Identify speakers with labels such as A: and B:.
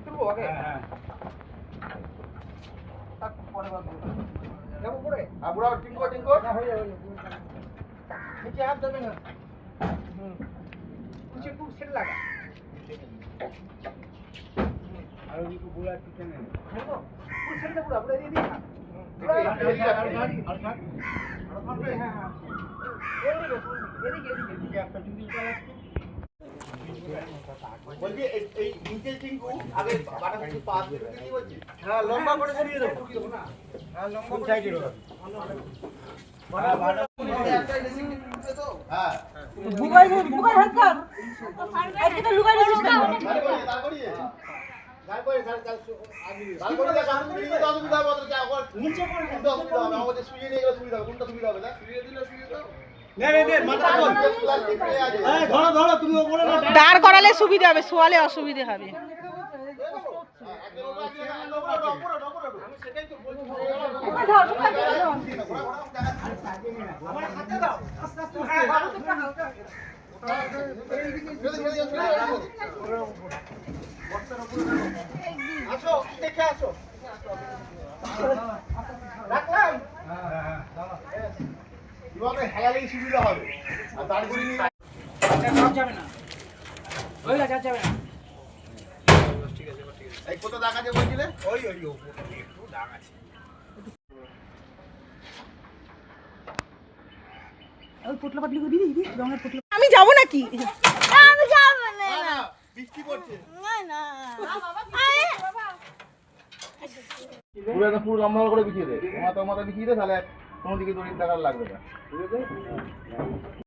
A: তুলবো আগে।
B: হ্যাঁ
A: পরে যাবো পরে।
B: বুড়া টিঙ্কো টিঙ্কো
A: হয়ে যাবে। নিচে হাত দেবে না। কুচি একটু সেট লাগা।
B: আর ওই দিকে বুড়া একটু টেনে
A: বুঝলো? পুরো সেটটা পুরো দিয়ে দিই না।
B: বলছি এই নিচের টিঙ্কু আগে বাটা কিছু পা দিয়ে দিই বলছি।
A: হ্যাঁ লম্বা করে ছড়িয়ে দেবো। হ্যাঁ লম্বা করে ছড়িয়ে দেবো।
B: হ্যাঁ
C: বুকাই হাত কর আজকে তো লুকাই দিছিস কেন
B: দাঁড় করিয়ে অসুবিধা হবে নিচে অসুবিধা হবে আমাদের শুয়ে নিয়ে গেলে সুবিধা হবে কোনটা সুবিধা হবে না শুয়ে দিলে সুবিধা ধরো তুমি ওপরে
C: দাঁড় করালে সুবিধা হবে শোয়ালে অসুবিধা হবে
A: আসো দেখে আসো রাখলাম
B: হেলালেই সুবিধা হবে আর দাঁড় করিয়ে নিয়ে
A: যাবে না ওই না যাবে না
B: এই কত দাগ আছে বলছিলে ওই একটু দাগ আছে
C: ওই পোটলা পাটলি করে দিদি রঙের পোটলা আমি যাব নাকি
D: আমি যাব না
B: না বৃষ্টি পড়ছে
D: না
B: পুরো লম্বা করে বিছিয়ে দে মাথা বিছিয়ে দে তাহলে কোনো দিকে দড়ির টাকা লাগবে না